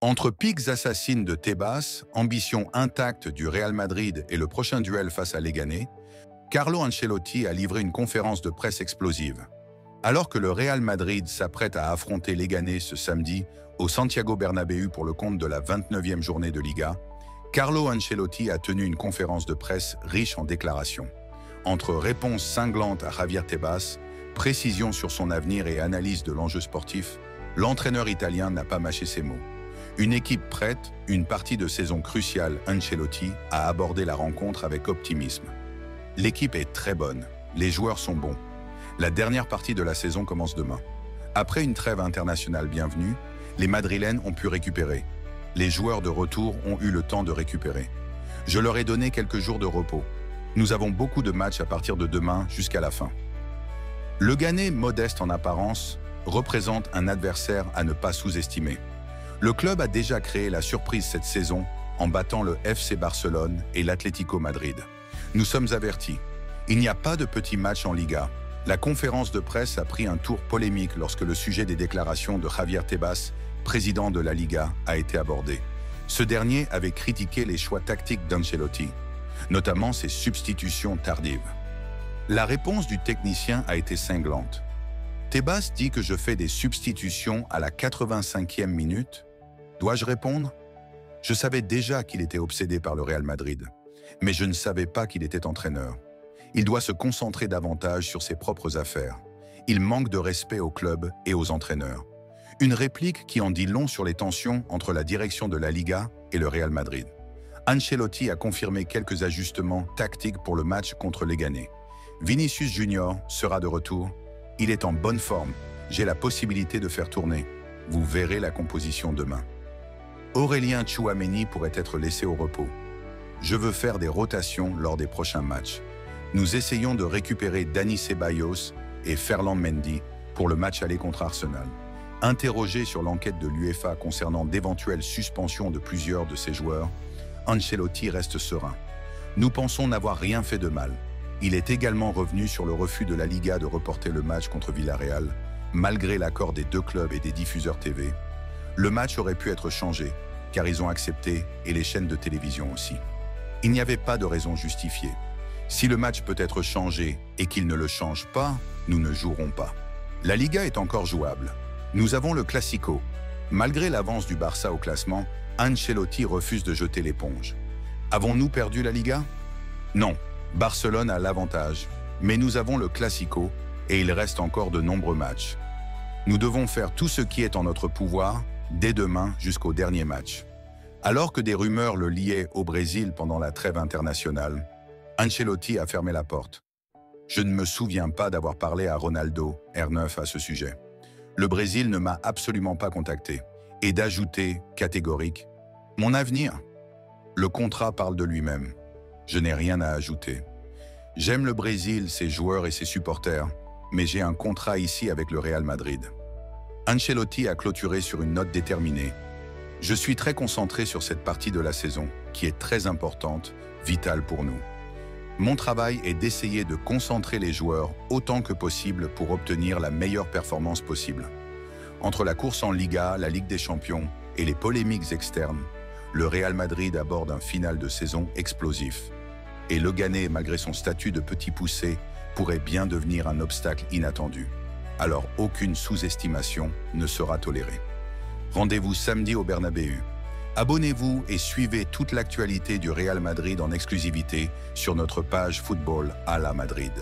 Entre pics assassines de Tebas, ambition intacte du Real Madrid et le prochain duel face à Leganés, Carlo Ancelotti a livré une conférence de presse explosive. Alors que le Real Madrid s'apprête à affronter Leganés ce samedi au Santiago Bernabéu pour le compte de la 29e journée de Liga, Carlo Ancelotti a tenu une conférence de presse riche en déclarations. Entre réponses cinglantes à Javier Tebas, précision sur son avenir et analyse de l'enjeu sportif, l'entraîneur italien n'a pas mâché ses mots. Une équipe prête, une partie de saison cruciale, Ancelotti a abordé la rencontre avec optimisme. L'équipe est très bonne, les joueurs sont bons. La dernière partie de la saison commence demain. Après une trêve internationale bienvenue, les Madrilènes ont pu récupérer. Les joueurs de retour ont eu le temps de récupérer. Je leur ai donné quelques jours de repos. Nous avons beaucoup de matchs à partir de demain jusqu'à la fin. Le Leganés, modeste en apparence, représente un adversaire à ne pas sous-estimer. Le club a déjà créé la surprise cette saison en battant le FC Barcelone et l'Atlético Madrid. Nous sommes avertis. Il n'y a pas de petits matchs en Liga. La conférence de presse a pris un tour polémique lorsque le sujet des déclarations de Javier Tebas, président de la Liga, a été abordé. Ce dernier avait critiqué les choix tactiques d'Ancelotti, notamment ses substitutions tardives. La réponse du technicien a été cinglante. Tebas dit que je fais des substitutions à la 85e minute. Dois-je répondre? Je savais déjà qu'il était obsédé par le Real Madrid, mais je ne savais pas qu'il était entraîneur. Il doit se concentrer davantage sur ses propres affaires. Il manque de respect au club et aux entraîneurs. Une réplique qui en dit long sur les tensions entre la direction de la Liga et le Real Madrid. Ancelotti a confirmé quelques ajustements tactiques pour le match contre Leganés. Vinicius Junior sera de retour. Il est en bonne forme. J'ai la possibilité de faire tourner. Vous verrez la composition demain. Aurélien Tchouaméni pourrait être laissé au repos. Je veux faire des rotations lors des prochains matchs. Nous essayons de récupérer Dani Ceballos et Ferland Mendy pour le match aller contre Arsenal. Interrogé sur l'enquête de l'UEFA concernant d'éventuelles suspensions de plusieurs de ses joueurs, Ancelotti reste serein. Nous pensons n'avoir rien fait de mal. Il est également revenu sur le refus de la Liga de reporter le match contre Villarreal, malgré l'accord des deux clubs et des diffuseurs TV. Le match aurait pu être changé, car ils ont accepté, et les chaînes de télévision aussi. Il n'y avait pas de raison justifiée. Si le match peut être changé et qu'il ne le change pas, nous ne jouerons pas. La Liga est encore jouable. Nous avons le Classico. Malgré l'avance du Barça au classement, Ancelotti refuse de jeter l'éponge. Avons-nous perdu la Liga? Non. Barcelone a l'avantage, mais nous avons le Classico et il reste encore de nombreux matchs. Nous devons faire tout ce qui est en notre pouvoir, dès demain jusqu'au dernier match. Alors que des rumeurs le liaient au Brésil pendant la trêve internationale, Ancelotti a fermé la porte. Je ne me souviens pas d'avoir parlé à Ronaldo, R9, à ce sujet. Le Brésil ne m'a absolument pas contacté. Et d'ajouter, catégorique, « Mon avenir ». Le contrat parle de lui-même. Je n'ai rien à ajouter. J'aime le Brésil, ses joueurs et ses supporters, mais j'ai un contrat ici avec le Real Madrid. Ancelotti a clôturé sur une note déterminée. Je suis très concentré sur cette partie de la saison, qui est très importante, vitale pour nous. Mon travail est d'essayer de concentrer les joueurs autant que possible pour obtenir la meilleure performance possible. Entre la course en Liga, la Ligue des Champions et les polémiques externes, le Real Madrid aborde un final de saison explosif. Et Leganés, malgré son statut de petit poussé, pourrait bien devenir un obstacle inattendu. Alors aucune sous-estimation ne sera tolérée. Rendez-vous samedi au Bernabéu. Abonnez-vous et suivez toute l'actualité du Real Madrid en exclusivité sur notre page Football à la Madrid.